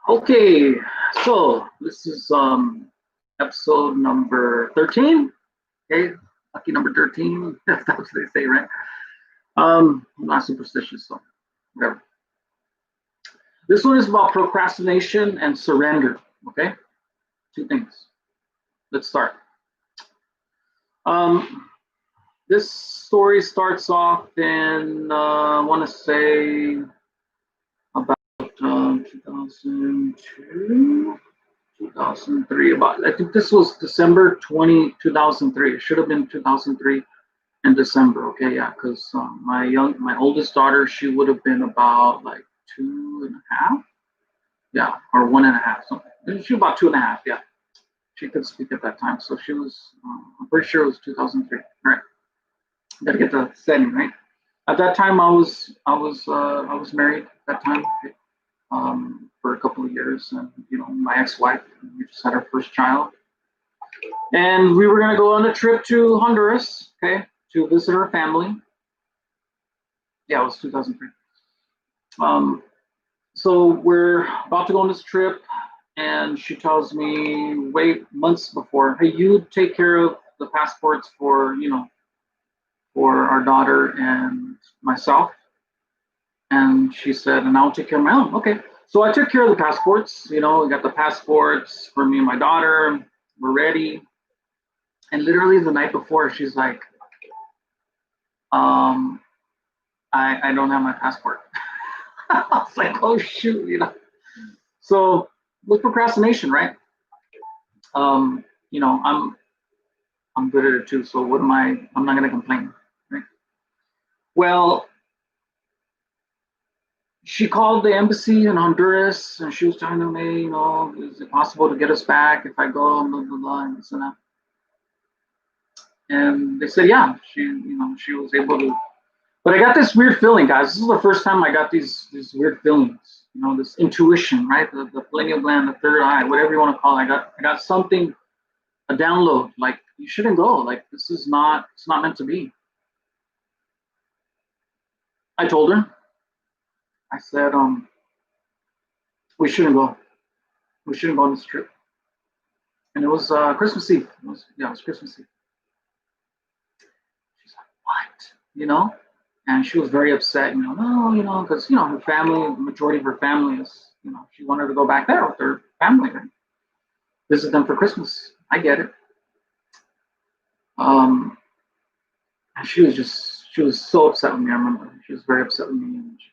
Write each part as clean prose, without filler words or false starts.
Okay, so this is episode number 13. Okay, lucky number 13. That's what they say, right? I'm not superstitious, so whatever. This one is about procrastination and surrender. Okay, two things. Let's start. This story starts off in I want to say about 2002. 2003, about I think this was December 2003. It should have been 2003 in December. Okay, yeah, because my oldest daughter, she would have been about like 2.5, yeah, or 1.5, something. She was about 2.5, yeah. She could speak at that time, so she was. I'm pretty sure it was 2003. All right, gotta get the setting right. At that time, I was married at that time. Okay, for a couple of years, and my ex-wife. We just had our first child, and we were gonna go on a trip to Honduras, okay, to visit our family. Yeah, it was 2003. Um, so we're about to go on this trip, and she tells me, wait, months before, hey, you take care of the passports for for our daughter and myself. And she said, and I'll take care of my own. Okay. So I took care of the passports. We got the passports for me and my daughter. We're ready. And literally the night before, she's like, um, I don't have my passport. I was like, oh shoot. So with procrastination, right? Um, you know, I'm I'm good at it too. So what am I? I'm not gonna complain, right? Well, she called the embassy in Honduras, and she was telling them, hey, is it possible to get us back if I go, blah blah blah, and this and that. And they said, yeah, she was able to. But I got this weird feeling, guys. This is the first time I got these weird feelings. This intuition, right? The pineal gland, the third eye, whatever you want to call it. I got something, a download. Like you shouldn't go. Like this is not. It's not meant to be. I told her. I said, we shouldn't go. We shouldn't go on this trip. And it was Christmas Eve. It was Christmas Eve. She's like, what? And she was very upset. No, because her family, the majority of her family is, she wanted to go back there with her family and visit them for Christmas. I get it. And she was so upset with me. I remember she was very upset with me. And she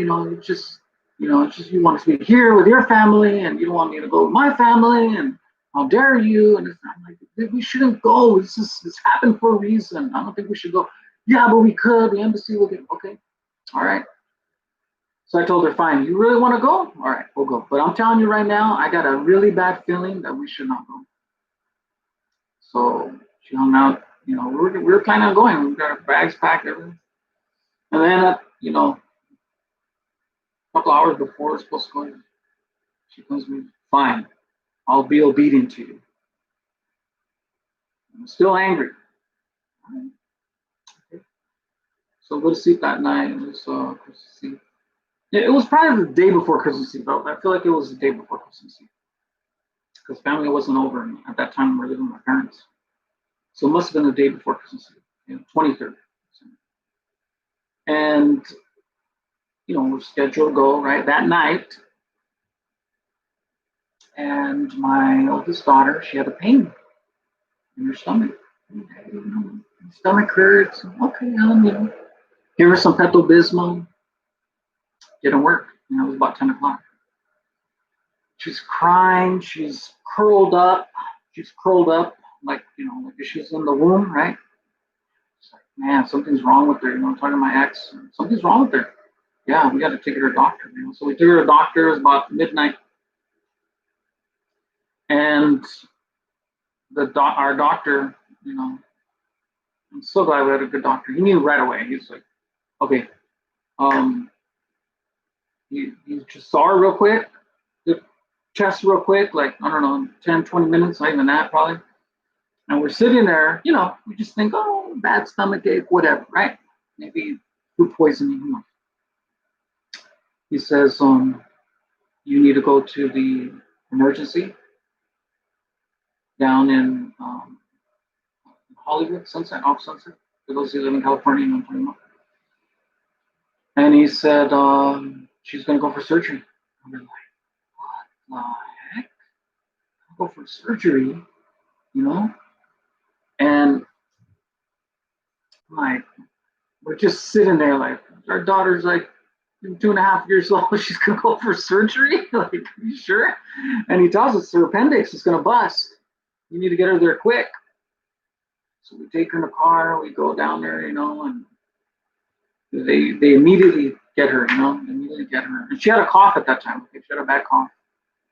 goes, it's just you want to be here with your family, and you don't want me to go with my family, and how dare you? And I'm like, we shouldn't go. This happened for a reason. I don't think we should go. Yeah, but we could. The embassy will get okay. All right. So I told her, fine, you really want to go? All right, we'll go. But I'm telling you right now, I got a really bad feeling that we should not go. So she hung out. We were planning on going. We got our bags packed, everything. And then, a couple hours before we're supposed to go, she tells me, fine, I'll be obedient to you. I'm still angry. All right. Okay. So I go to sleep that night. It was Christmas Eve. Yeah, it was probably the day before Christmas Eve. I feel like it was the day before Christmas Eve. Because family wasn't over. And at that time, we were living with my parents. So it must have been the day before Christmas Eve, 23rd. And, we're scheduled to go, right, that night. And my oldest daughter, she had a pain in her stomach. Stomach hurts. Okay, give her some Pepto-Bismol. Didn't work. It was about 10 o'clock. She's crying. She's curled up. Like she's in the womb, right? It's like, man, something's wrong with her. I'm talking to my ex. Something's wrong with her. Yeah, we got to take her to a doctor. So we took her to a doctor. It was about midnight. And our doctor, I'm so glad we had a good doctor. He knew right away. He's like, okay, you just saw her real quick, the chest real quick, like, I don't know, 10, 20 minutes, not even that probably. And we're sitting there, we just think, oh, bad stomach ache, whatever, right? Maybe food poisoning. He says, you need to go to the emergency down in Hollywood, Sunset, off Sunset. For those who live in California, you know what I'm talking about. And he said, she's going to go for surgery. And we're like, what the heck? Go for surgery, you know? And like, we're just sitting there like, our daughter's like 2.5 years old. She's going to go for surgery? Like, are you sure? And he tells us her appendix is going to bust. You need to get her there quick. So we take her in the car, we go down there, you know, and they immediately get her, you know, immediately get her. And she had a cough at that time. Okay? She had a bad cough,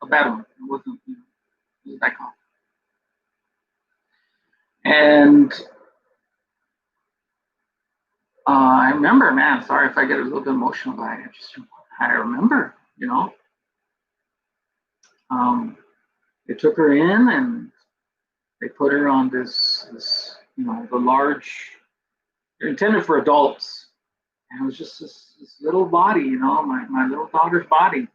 a bad one. It wasn't, you know, it was a bad cough. And I remember, man, sorry if I get a little bit emotional, but I remember, you know, they took her in and they put her on this, you know, the large, they're intended for adults. And it was just this little body, you know, my little daughter's body.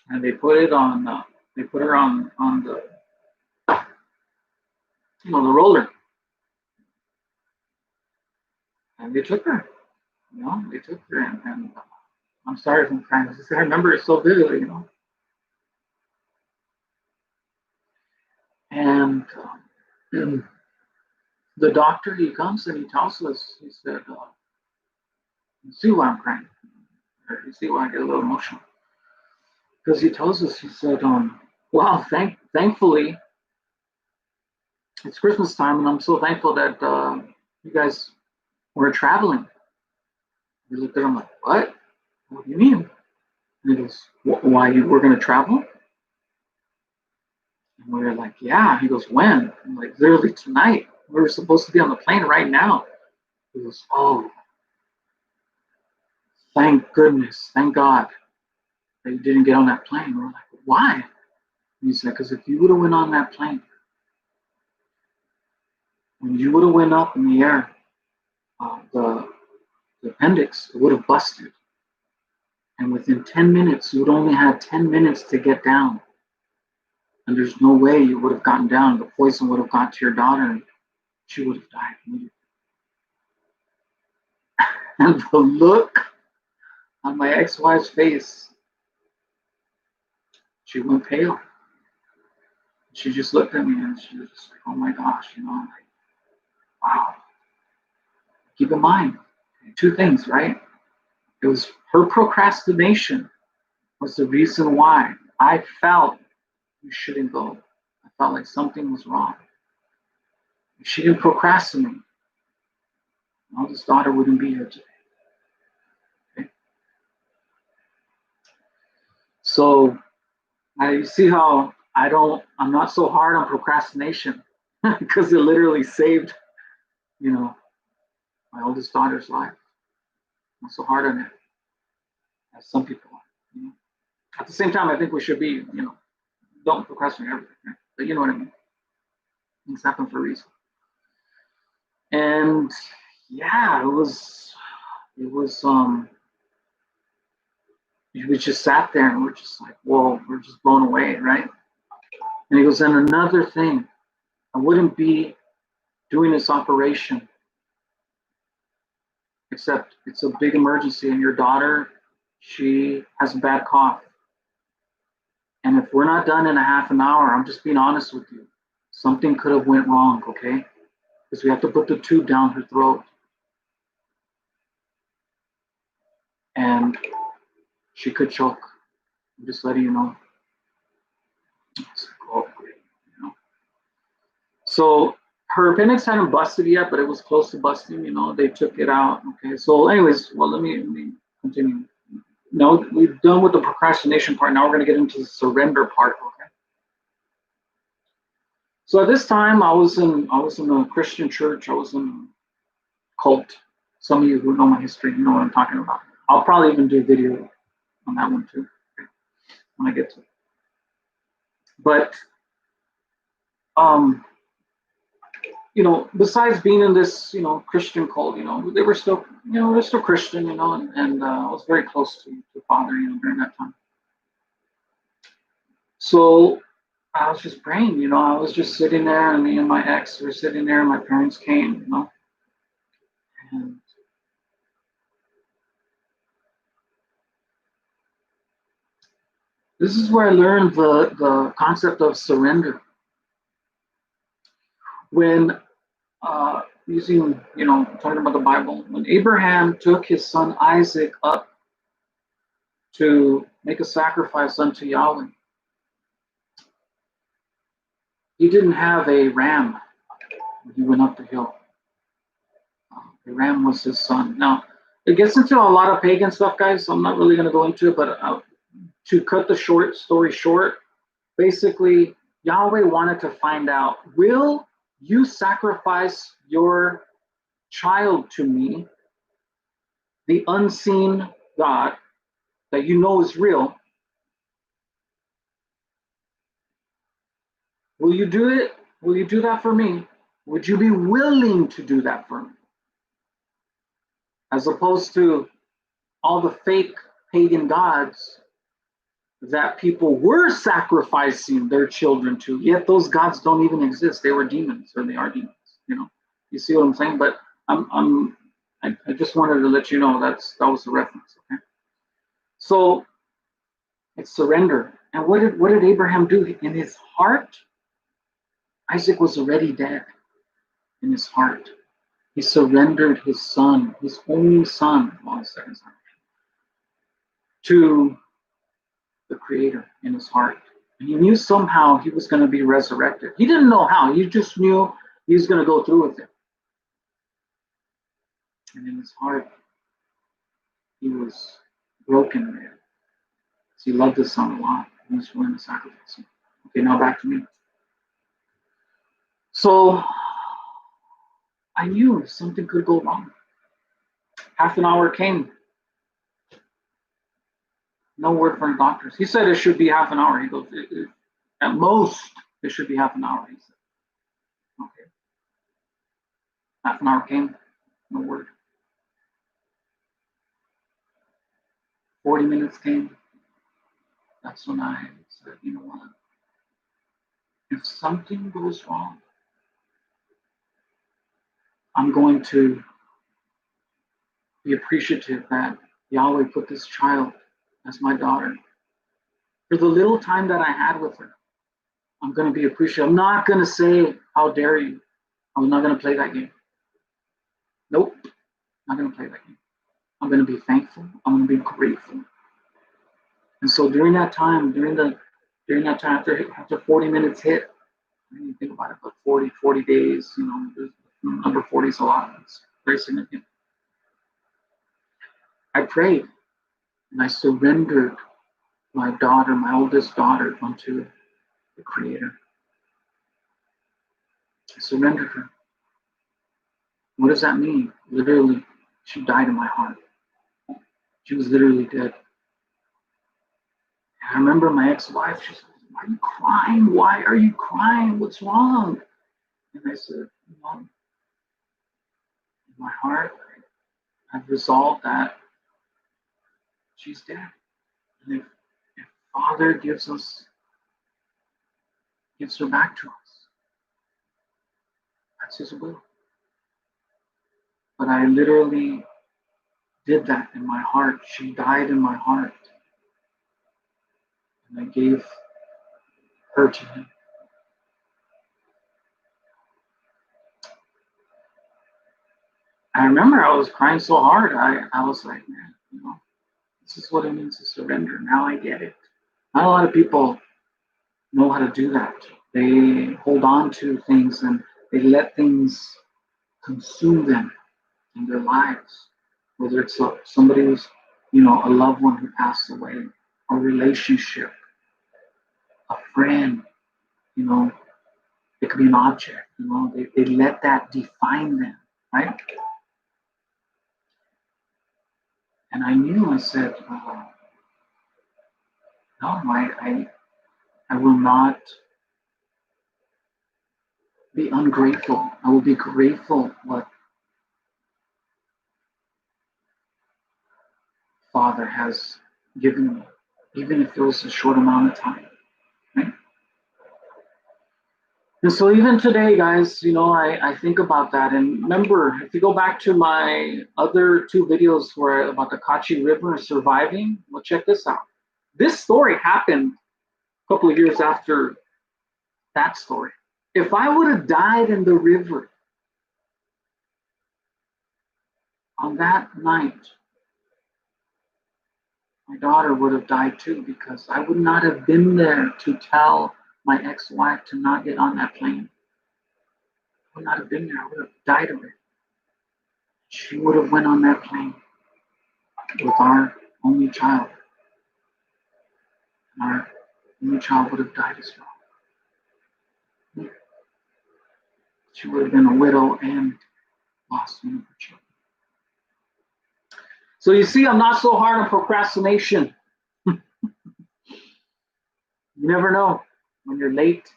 And they put her on the, you know, the roller. And they took her, you know, they took her. And I'm sorry if I'm crying. I remember it so vividly, you know. And the doctor, he comes and he tells us, he said, you see why I'm crying? You see why I get a little emotional? Because he tells us, he said, wow, thankfully, it's Christmas time, and I'm so thankful that you guys were traveling. We looked at him like, what? What do you mean? And he goes, why we're going to travel? And we were like, yeah. He goes, when? I'm like, literally tonight. We were supposed to be on the plane right now. He goes, oh, thank goodness, thank God that you didn't get on that plane. We're like, why? And he said, because if you would have went on that plane, when you would have went up in the air, the appendix would have busted. And within 10 minutes, you would only had 10 minutes to get down. And there's no way you would have gotten down. The poison would have got to your daughter and she would have died immediately. And the look on my ex-wife's face, she went pale. She just looked at me and she was just like, oh my gosh, you know, I'm like, wow. Keep in mind, two things, right? It was her procrastination was the reason why I felt you shouldn't go. I felt like something was wrong. If she didn't procrastinate, my oldest daughter wouldn't be here today. Okay? So you see how I'm not so hard on procrastination because it literally saved, you know, my oldest daughter's life. I'm not so hard on it as some people are. You know? At the same time, I think we should be, you know, don't procrastinate everything. Right? But you know what I mean. Things happen for a reason. And yeah, it was we just sat there and we're just like, whoa, we're just blown away, right? And he goes, and another thing, I wouldn't be doing this operation except it's a big emergency and your daughter, she has a bad cough. And if we're not done in a half an hour, I'm just being honest with you, something could have went wrong, okay? Because we have to put the tube down her throat. And she could choke. I'm just letting you know. Oh, great, you know. So her appendix hadn't busted yet, but it was close to busting, you know. They took it out. Okay. So anyways, well, let me continue. No, we've done with the procrastination part. Now we're going to get into the surrender part, okay? So at this time, I was in a Christian church. I was in a cult. Some of you who know my history, you know what I'm talking about. I'll probably even do a video on that one too, okay, when I get to it. But you know, besides being in this, you know, Christian cult, you know, they were still, you know, they're still Christian, you know, and I was very close to Father, you know, during that time. So I was just praying, I was just sitting there, and me and my ex were sitting there, and my parents came, and this is where I learned the concept of surrender. When talking about the Bible, when Abraham took his son Isaac up to make a sacrifice unto Yahweh, he didn't have a ram when he went up the hill. The ram was his son. Now, it gets into a lot of pagan stuff, guys, so I'm not really going to go into it, but to cut the story short, basically, Yahweh wanted to find out, will you sacrifice your child to me, the unseen God that you know is real? Will you do it? Will you do that for me? Would you be willing to do that for me? As opposed to all the fake pagan gods that people were sacrificing their children to, yet those gods don't even exist. They were demons, or they are demons. You see what I'm saying? But I just wanted to let you know that was the reference. Okay, so it's surrender. And what did Abraham do in his heart? Isaac was already dead in his heart. He surrendered his son, his only son, to the Creator in his heart. And he knew somehow he was going to be resurrected. He didn't know how. He just knew he was going to go through with it. And in his heart, he was broken there. He loved his son a lot. He was willing to sacrifice him. Okay, now back to me. So I knew something could go wrong. Half an hour came. No word from the doctors. He said it should be half an hour. He goes, at most, it should be half an hour. He said, okay. Half an hour came. No word. 40 minutes came. That's when I said, you know what? If something goes wrong, I'm going to be appreciative that Yahweh put this child as my daughter. For the little time that I had with her, I'm going to be appreciative. I'm not going to say, how dare you? I'm not going to play that game. Nope, not going to play that game. I'm going to be thankful. I'm going to be grateful. And so during that time, after 40 minutes hit, I didn't even think about it, but 40 days, number 40 is a lot. It's very significant. I prayed and I surrendered my daughter, my oldest daughter, unto the Creator. I surrendered her. What does that mean? Literally, she died in my heart. She was literally dead. And I remember my ex-wife, she said, why are you crying? Why are you crying? What's wrong? And I said, in my heart, I've resolved that she's dead. And if Father gives her back to us, that's his will. But I literally did that in my heart. She died in my heart. And I gave her to him. I remember I was crying so hard. I was like, man, this is what it means to surrender. Now I get it. Not a lot of people know how to do that. They hold on to things and they let things consume them in their lives. Whether it's somebody who's, a loved one who passed away, a relationship, a friend, it could be an object, they let that define them, right? And I knew, I said, no, I will not be ungrateful. I will be grateful what Father has given me, even if it was a short amount of time. And so even today, guys, I think about that. And remember, if you go back to my other two videos where about the Kachi River and surviving, well, check this out. This story happened a couple of years after that story. If I would have died in the river on that night, my daughter would have died too, because I would not have been there to tell my ex-wife to not get on that plane. I would not have been there. I would have died of it. She would have went on that plane with our only child. And our only child would have died as well. She would have been a widow and lost one of her children. So you see, I'm not so hard on procrastination. You never know when you're late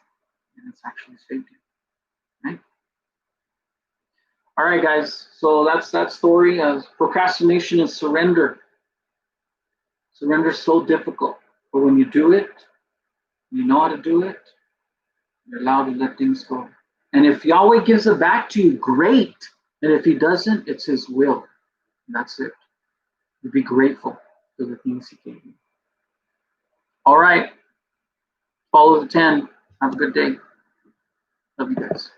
and it's actually saved you. Right? All right, guys. So that's that story of procrastination and surrender. Surrender is so difficult, but when you do it, you know how to do it, you're allowed to let things go. And if Yahweh gives it back to you, great. And if he doesn't, it's his will. And that's it. You be grateful for the things he gave you. All right. Follow the 10. Have a good day. Love you guys.